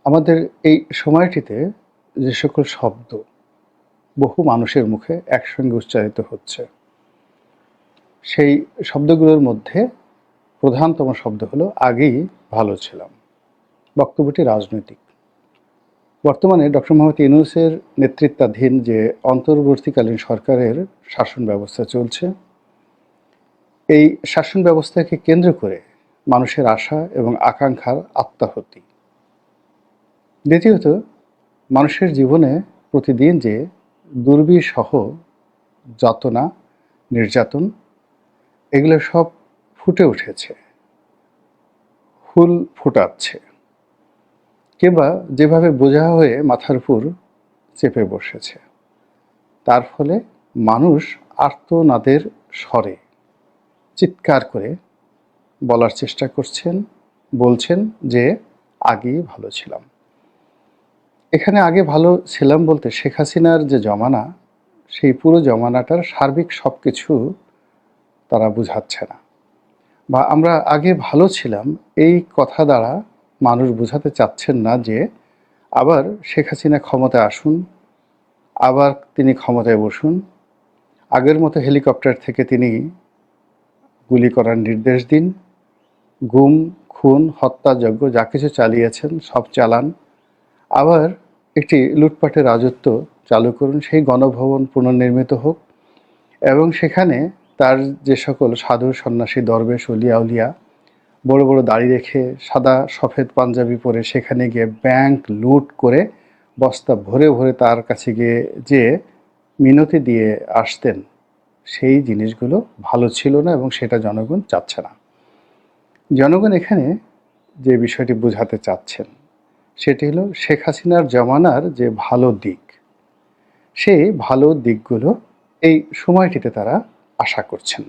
আমাদের এই সময়টিতে যে সকল শব্দ বহু মানুষের মুখে একসঙ্গে উচ্চারিত হচ্ছে, সেই শব্দগুলোর মধ্যে প্রধানতম শব্দ হলো আগেই ভালো ছিলাম। বক্তব্যটি রাজনৈতিক। বর্তমানে ডক্টর মোহাম্মদ ইউনূসের নেতৃত্বাধীন যে অন্তর্বর্তীকালীন সরকারের শাসন ব্যবস্থা চলছে, এই শাসন ব্যবস্থাকে কেন্দ্র করে মানুষের আশা এবং আকাঙ্ক্ষার আত্মাহুতি। দ্বিতীয়ত, মানুষের জীবনে প্রতিদিন যে দুর্বিষহ যাতনা, নির্যাতন, এগুলো সব ফুটে উঠেছে, ফুল ফোটাচ্ছে, কিংবা যেভাবে বোঝা হয়ে মাথার উপর চেপে বসেছে। তার ফলে মানুষ আর্তনাদের স্বরে চিৎকার করে বলার চেষ্টা বলছেন যে আগেই ভালো ছিলাম। এখানে আগে ভালো ছিলাম বলতে শেখ হাসিনার যে জমানা, সেই পুরো জমানাটার সার্বিক সব কিছু তারা বুঝাচ্ছে না। বা আমরা আগে ভালো ছিলাম এই কথা দ্বারা মানুষ বোঝাতে চাচ্ছেন না যে আবার শেখ হাসিনা ক্ষমতায় আসুন, আবার তিনি ক্ষমতায় বসুন, আগের মতো হেলিকপ্টার থেকে তিনি গুলি করার নির্দেশ দিন, গুম, খুন, হত্যাযজ্ঞ যা কিছু চালিয়েছেন সব চালান, আবার একটি লুটপাটের রাজত্ব চালু করুন, সেই গণভবন পুনর্নির্মিত হোক এবং সেখানে তার যে সকল সাধু সন্ন্যাসী, দরবেশ, অলিয়া উলিয়া বড় বড় দাড়ি রেখে সাদা সফেদ পাঞ্জাবি পরে সেখানে গিয়ে ব্যাংক লুট করে বস্তা ভরে ভরে তার কাছে গিয়ে যে মিনতি দিয়ে আসতেন, সেই জিনিসগুলো ভালো ছিল না এবং সেটা জনগণ চাচ্ছে না। জনগণ এখানে যে বিষয়টি বোঝাতে চাচ্ছেন সেটি হলো শেখ হাসিনার জমানার যে ভালো দিক, সেই ভালো দিকগুলো এই সময়টিতে তারা আশা করছেন।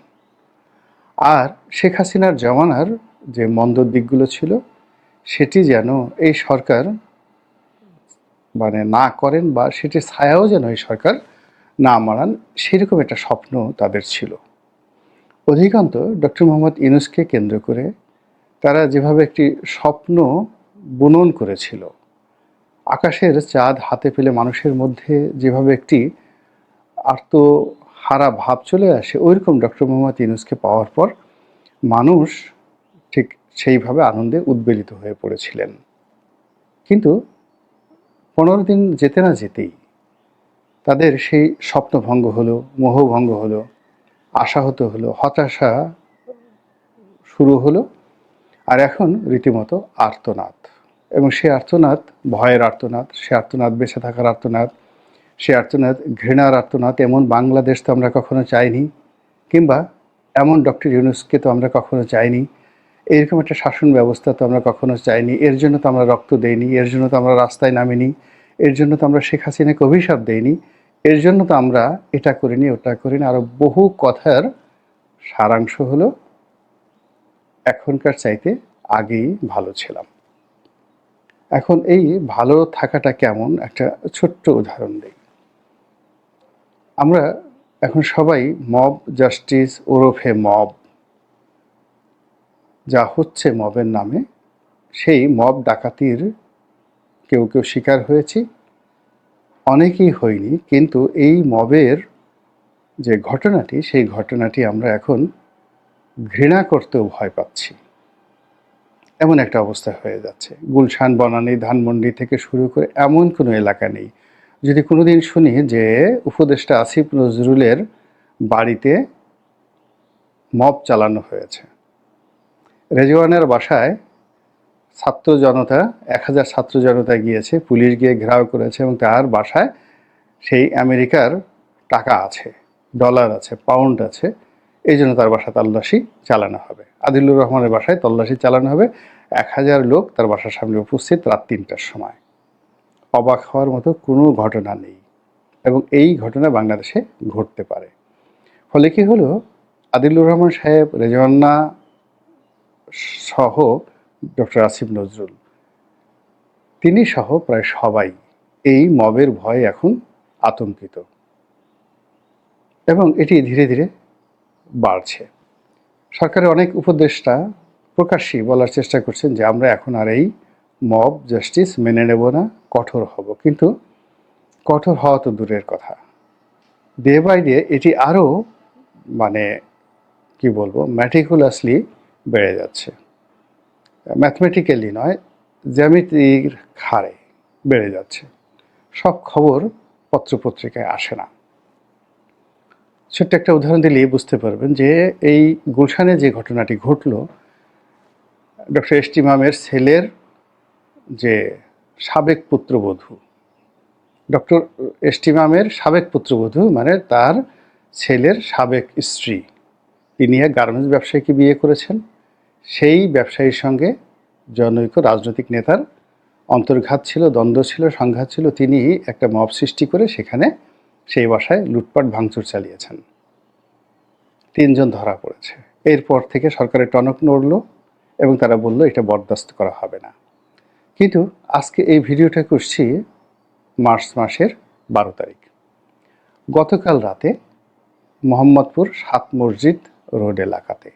আর শেখ হাসিনার জমানার যে মন্দ দিকগুলো ছিল সেটি যেন এই সরকার না করেন বা সেটির ছায়াও যেন এই সরকার না মারান, সেরকম একটা স্বপ্ন তাদের ছিল। অধিকান্ত ডক্টর মোহাম্মদ ইউনূসকে কেন্দ্র করে তারা যেভাবে একটি স্বপ্ন বুনন করেছিল, আকাশের চাঁদ হাতে পেলে মানুষের মধ্যে যেভাবে একটি আর্তহারা ভাব চলে আসে, ওইরকম ডক্টর মোহাম্মদ ইউনূসকে পাওয়ার পর মানুষ ঠিক সেইভাবে আনন্দে উদ্বেলিত হয়ে পড়েছিলেন। কিন্তু 15 দিন যেতে না যেতেই তাদের সেই স্বপ্নভঙ্গ হলো, মোহভঙ্গ হলো, আশাহত হলো, হতাশা শুরু হলো, আর এখন রীতিমতো আর্তনাদ। এবং সে আর্তনাদ ভয়ের আর্তনাদ, সে আর্তনাদ বেঁচে থাকার আর্তনাদ, সে আর্তনাদ ঘৃণার আর্তনাদ। এমন বাংলাদেশ তো আমরা কখনো চাইনি, কিংবা এমন ডক্টর ইউনূসকে তো আমরা কখনো চাইনি, এরকম একটা শাসন ব্যবস্থা তো আমরা কখনো চাইনি। এর জন্য তো আমরা রক্ত দেইনি, এর জন্য তো আমরা রাস্তায় নামিনি, এর জন্য তো আমরা শেখ হাসিনাকে অভিশাপ দেইনি, এর জন্য তো আমরা এটা করিনি, ওটা করিনি। আরও বহু কথার সারাংশ হলো এখনকার চাইতে আগেই ভালো ছিলাম। এখন এই ভালো থাকাটা কেমন একটা ছোট্ট উদাহরণ দিই। আমরা এখন সবাই মব জাস্টিস ওরফে মব, যা হচ্ছে মবের নামে, সেই মব ডাকাতির কেউ কেউ শিকার হয়েছি, অনেকেই হইনি। কিন্তু এই মবের যে ঘটনাটি, সেই ঘটনাটি আমরা এখন ঘৃণা করতেও ভয় পাচ্ছি, এমন একটা অবস্থা হয়ে যাচ্ছে। গুলশান, বনানী, ধানমন্ডি থেকে শুরু করে এমন কোনো এলাকা নেই যদি কোনোদিন শুনি যে উপদেষ্টা আসিফ নজরুলের বাড়িতে মব চালানো হয়েছে। রেজওয়ানের বাসায় ছাত্র জনতা 1000 ছাত্র জনতা গিয়েছে, পুলিশ গিয়ে ঘেরাও করেছে এবং তার বাসায় সেই আমেরিকার টাকা আছে, ডলার আছে, পাউন্ড আছে, এই জন্য তার বাসা তল্লাশি চালানো হবে। আদিলুর রহমানের বাসায় তল্লাশি চালানো হবে, 1000 লোক তার বাসার সামনে উপস্থিত রাত 3টার সময়। অবাক হওয়ার মতো কোনো ঘটনা নেই এবং এই ঘটনা বাংলাদেশে ঘটতে পারে। ফলে কি হলো, আদিলুর রহমান সাহেব, রেজওয়ানা সহ ডক্টর আসিফ নজরুল, তিনি সহ প্রায় সবাই এই মবের ভয়ে এখন আতঙ্কিত এবং এটি ধীরে ধীরে বাড়ছে। সরকারের অনেক উপদেষ্টা প্রকাশ্যেই বলার চেষ্টা করছেন যে আমরা এখন আর এই মব জাস্টিস মেনে নেব না, কঠোর হব। কিন্তু কঠোর হওয়া তো দূরের কথা, ডে বাই ডে এটি আরও মানে কি বলবো ম্যাটিকুলাসলি বেড়ে যাচ্ছে। ম্যাথমেটিক্যালি নয়, জ্যামিতির হারে বেড়ে যাচ্ছে। সব খবর পত্রপত্রিকায় আসে না। ছোট্ট একটা উদাহরণ দিলেই বুঝতে পারবেন যে এই গুলশানে যে ঘটনাটি ঘটল, ডক্টর এস টি ইমামের ছেলের যে সাবেক পুত্রবধূ, ডক্টর এস টি ইমামের সাবেক পুত্রবধূ মানে তার ছেলের সাবেক স্ত্রী, তিনি এক গার্মেন্টস ব্যবসায়ীকে বিয়ে করেছেন। সেই ব্যবসায়ীর সঙ্গে জনৈক রাজনৈতিক নেতার অন্তর্ঘাত ছিল, দ্বন্দ্ব ছিল, সংঘাত ছিল। তিনি একটা মব সৃষ্টি করে সেখানে সেই বাসায় লুটপাট ভাঙচুর চালিয়েছেন। ৩ জন ধরা পড়েছে। এরপর থেকে সরকারের টনক নড়ল এবং তারা বলল এটা বরদাস্ত করা হবে না। কিন্তু আজকে এই ভিডিওটা করছি মার্চ মাসের ১২ তারিখ। গতকাল রাতে মোহাম্মদপুর ৭ মসজিদ রোড এলাকাতে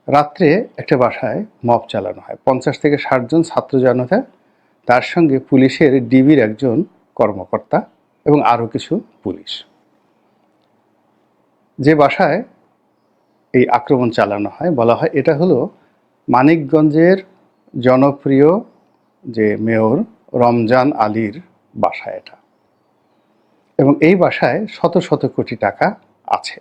রাত্রে একটা বাসায় মব চালানো হয়। ৫০ থেকে ৬০ জন ছাত্র জনতা, তার সঙ্গে পুলিশের ডিবির একজন কর্মকর্তা এবং আরও কিছু পুলিশ। যে বাসায় এই আক্রমণ চালানো হয় বলা হয় এটা হলো মানিকগঞ্জের জনপ্রিয় যে মেয়র রমজান আলীর বাসা এটা, এবং এই বাসায় শত শত কোটি টাকা আছে।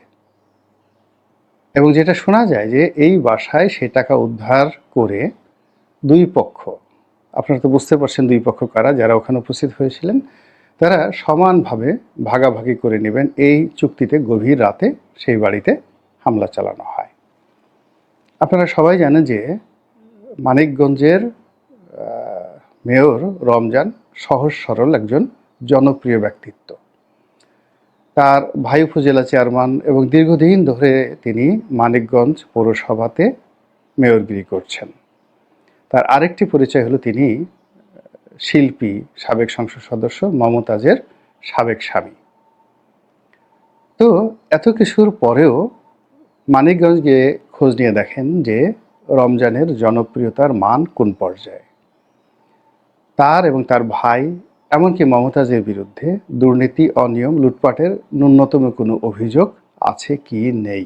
এবং যেটা শোনা যায় যে এই বাসায় সে টাকা উদ্ধার করে দুই পক্ষ, আপনারা তো বুঝতে পারছেন দুই পক্ষ কারা, যারা ওখানে উপস্থিত হয়েছিলেন তারা সমানভাবে ভাগাভাগি করে নেবেন এই চুক্তিতে গভীর রাতে সেই বাড়িতে হামলা চালানো হয়। আপনারা সবাই জানেন যে মানিকগঞ্জের মেয়র রমজান সহজ সরল একজন জনপ্রিয় ব্যক্তিত্ব। তার ভাই উপজেলা চেয়ারম্যান এবং দীর্ঘদিন ধরে তিনি মানিকগঞ্জ পৌরসভাতে মেয়রগিরি করছেন। তার আরেকটি পরিচয় হলো তিনি শিল্পী, সাবেক সংসদ সদস্য মমতাজের সাবেক স্বামী। তো এত কিছুর পরেও মানিকগঞ্জ গিয়ে খোঁজ নিয়ে দেখেন যে রমজানের জনপ্রিয়তার মান কোন পর্যায়ে। তার এবং তার ভাই এমনকি মমতাজের বিরুদ্ধে দুর্নীতি, অনিয়ম, লুটপাটের ন্যূনতম কোনো অভিযোগ আছে কি নেই।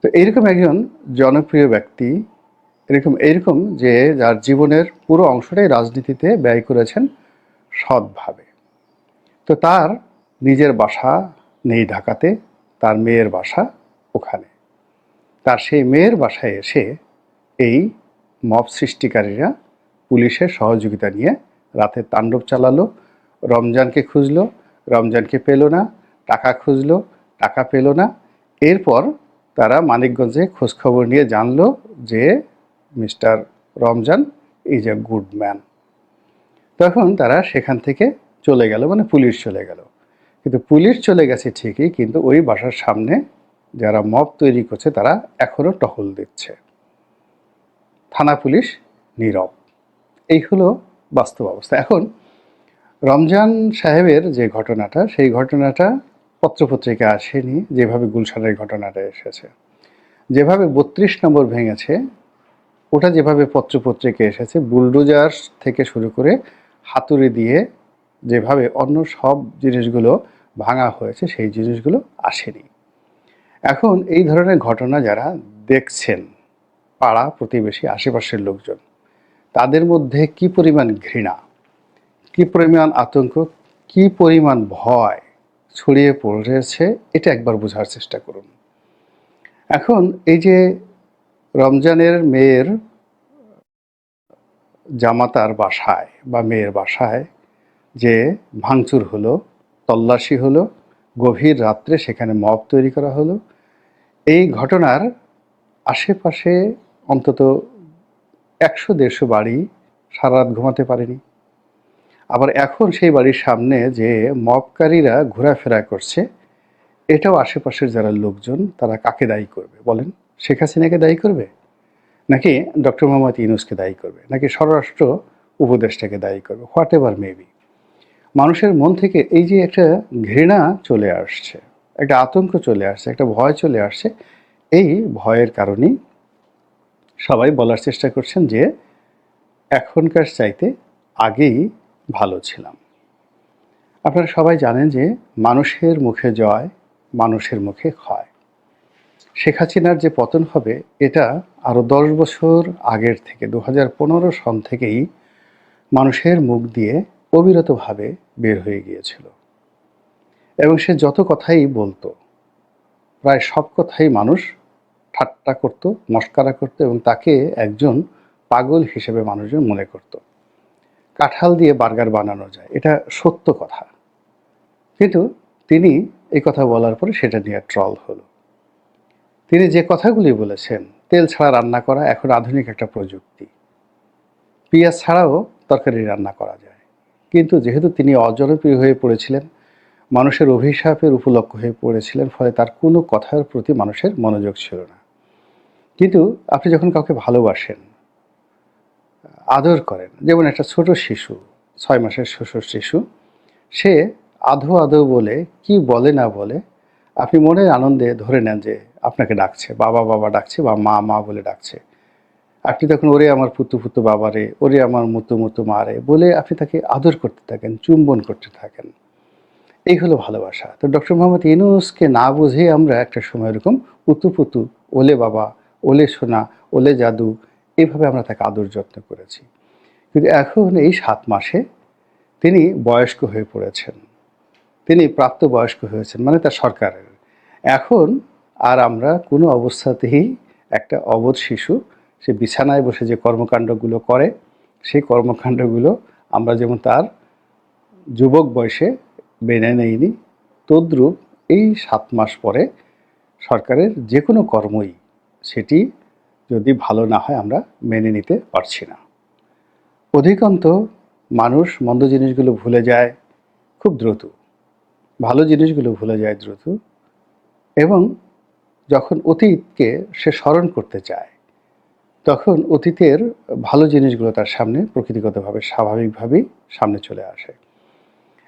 তো এইরকম একজন জনপ্রিয় ব্যক্তি, এরকম যে যার জীবনের পুরো অংশটাই রাজনীতিতে ব্যয় করেছেন সৎভাবে, তো তার নিজের বাসা নেই ঢাকাতে, তার মেয়ের বাসা ওখানে। তার সেই মেয়ের বাসায় এসে এই মব সৃষ্টিকারীরা পুলিশের সহযোগিতা নিয়ে রাতে তাণ্ডব চালালো। রমজানকে খুঁজলো, রমজানকে পেল না, টাকা খুঁজলো, টাকা পেল না। এরপর তারা মানিকগঞ্জে খোঁজখবর নিয়ে জানলো যে mister Ramzan is a good man. তখন তারা সেখান থেকে চলে গেল, মানে পুলিশ চলে গেল। কিন্তু পুলিশ চলে গেছে ঠিকই, কিন্তু ওই বাসার সামনে যারা মব তৈরি করছে তারা এখনও টহল দিচ্ছে। থানা পুলিশ নীরব। এই হলো বাস্তব অবস্থা। এখন রমজান সাহেবের যে ঘটনাটা, সেই ঘটনাটা পত্রপত্রিকা আসেনি যেভাবে গুলশানের ঘটনাটা এসেছে। যেভাবে ৩২ নম্বর ভেঙেছে ওটা যেভাবে পত্রপত্রিকা এসেছে, বুলডোজার থেকে শুরু করে হাতুড়ি দিয়ে যেভাবে অন্য সব জিনিসগুলো ভাঙা হয়েছে সেই জিনিসগুলো আসেনি। এখন এই ধরনের ঘটনা যারা দেখছেন, পাড়া প্রতিবেশী আশেপাশের লোকজন, তাদের মধ্যে কি পরিমাণ ঘৃণা, কি পরিমাণ আতঙ্ক, কি পরিমাণ ভয় ছড়িয়ে পড়েছে এটা একবার বোঝার চেষ্টা করুন। এখন এই যে রমজানের মেয়ের জামাতার বাসায় বা মেয়ের বাসায় যে ভাঙচুর হলো, তল্লাশি হলো, গভীর রাত্রে সেখানে মব তৈরি করা হলো, এই ঘটনার আশেপাশে অন্তত ১০০-১৫০ বাড়ি সারা রাত ঘুমাতে পারেনি। আবার এখন সেই বাড়ির সামনে যে মবকারীরা ঘোরাফেরা করছে, এটাও আশেপাশের যারা লোকজন তারা কাকে দায়ী করবে বলেন? শেখ হাসিনাকে দায়ী করবে, নাকি ডক্টর মোহাম্মদ ইউনূসকে দায়ী করবে, নাকি স্বরাষ্ট্র উপদেষ্টাকে দায়ী করবে? হোয়াট এভার মেবি, মানুষের মন থেকে এই যে একটা ঘৃণা চলে আসছে, একটা আতঙ্ক চলে আসছে, একটা ভয় চলে আসছে। এই ভয়ের কারণেই সবাই বলার চেষ্টা করছেন যে এখনকার চাইতে আগেই ভালো ছিলাম। আপনারা সবাই জানেন যে মানুষের মুখে জয়, মানুষের মুখে ক্ষয়। শেখ হাসিনার যে পতন হবে এটা আরও ১০ বছর আগের থেকে ২০১৫ সন থেকেই মানুষের মুখ দিয়ে অবিরতভাবে বের হয়ে গিয়েছিল এবং সে যত কথাই বলতো প্রায় সব কথাই মানুষ ঠাট্টা করত, মশকরা করত এবং তাকে একজন পাগল হিসেবে মানুষজন মনে করত। কাঁঠাল দিয়ে বার্গার বানানো যায়, এটা সত্য কথা। কিন্তু তিনি এই কথা বলার পরে সেটা নিয়ে ট্রল হলো। তিনি যে কথাগুলি বলেছেন, তেল ছাড়া রান্না করা এখন আধুনিক একটা প্রযুক্তি, পেঁয়াজ ছাড়াও তরকারি রান্না করা যায়। কিন্তু যেহেতু তিনি অজনপ্রিয় হয়ে পড়েছিলেন, মানুষের অভিশাপের উপলক্ষ হয়ে পড়েছিলেন, ফলে তার কোনো কথার প্রতি মানুষের মনোযোগ ছিল না। কিন্তু আপনি যখন কাউকে ভালোবাসেন, আদর করেন, যেমন একটা ছোট শিশু, ৬ মাসের শিশু, সে আধো আধো বলে কি বলে না বলে আপনি মনের আনন্দে ধরে নেন যে আপনাকে ডাকছে, বাবা বাবা ডাকছে বা মা মা বলে ডাকছে। আপনি তখন ওরে আমার পুতু পুতু বাবা রে, ওরে আমার মুতু মুতু মা রে বলে আপনি তাকে আদর করতে থাকেন, চুম্বন করতে থাকেন। এই হলো ভালোবাসা। তো ডক্টর মোহাম্মদ ইউনূসকে না বুঝে আমরা একটা সময় এরকম পুতু পুতু, ওলে বাবা, ওলে সোনা, ওলে জাদু, এইভাবে আমরা তাকে আদর যত্ন করেছি। কিন্তু এখন এই ৭ মাসে তিনি বয়স্ক হয়ে পড়েছেন, তিনি প্রাপ্তবয়স্ক হয়েছেন, মানে তার সরকারের। এখন আর আমরা কোনো অবস্থাতেই একটা অবোধ শিশু সে বিছানায় বসে যে কর্মকাণ্ডগুলো করে, সেই কর্মকাণ্ডগুলো আমরা যেমন তার যুবক বয়সে মেনে নেইনি, তদ্রূপ এই ৭ মাস পরে সরকারের যে কোনো কর্মই সেটি যদি ভালো না হয় আমরা মেনে নিতে পারছি না। অধিকাংশ মানুষ মন্দ জিনিসগুলো ভুলে যায় খুব দ্রুত, ভালো জিনিসগুলো ভুলে যায় দ্রুত, এবং যখন অতীতকে সে স্মরণ করতে চায় তখন অতীতের ভালো জিনিসগুলো তার সামনে প্রকৃতিগতভাবে স্বাভাবিকভাবেই সামনে চলে আসে।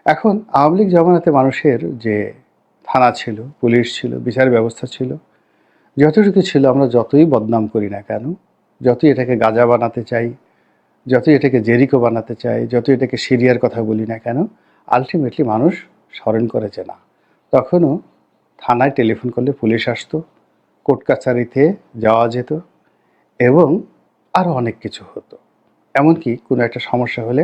এখন আওয়ামী লীগ জমানাতে মানুষের যে থানা ছিল, পুলিশ ছিল, বিচার ব্যবস্থা ছিল, যতটুকু ছিল আমরা যতই বদনাম করি না কেন, যতই এটাকে গাঁজা বানাতে চাই, যতই এটাকে জেরিকো বানাতে চাই, যতই এটাকে সিরিয়ার কথা বলি না কেন, আলটিমেটলি মানুষ স্মরণ করেছে না। তখনও থানায় টেলিফোন করলে পুলিশ আসতো, কোর্ট কাছারিতে যাওয়া যেত এবং আরও অনেক কিছু হতো। এমনকি কোনো একটা সমস্যা হলে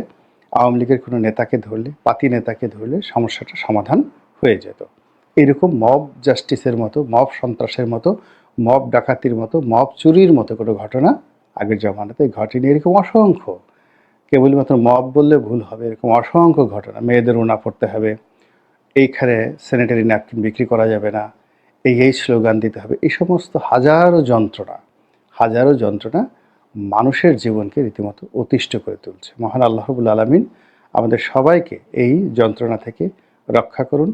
আওয়ামী লীগের কোনো নেতাকে ধরলে, পাতি নেতাকে ধরলে সমস্যাটা সমাধান হয়ে যেত। এরকম মব জাস্টিসের মতো, মব সন্ত্রাসের মতো, মব ডাকাতির মতো, মব চুরির মতো কোনো ঘটনা আগের জমানাতে ঘটেনি। এরকম অসংখ্য, কেবলমাত্র মব বললে ভুল হবে, এরকম অসংখ্য ঘটনা। মেয়েদের ওড়না পড়তে হবে, এইখানে স্যানিটারি ন্যাপকিন বিক্রি করা যাবে না, এই স্লোগান দিতে হবে, এই সমস্ত হাজারো যন্ত্রণা মানুষের জীবনকে রীতিমতো অতিষ্ঠ করে তুলছে। মহান আল্লাহ রাব্বুল আলামিন আমাদের সবাইকে এই যন্ত্রণা থেকে রক্ষা করুন।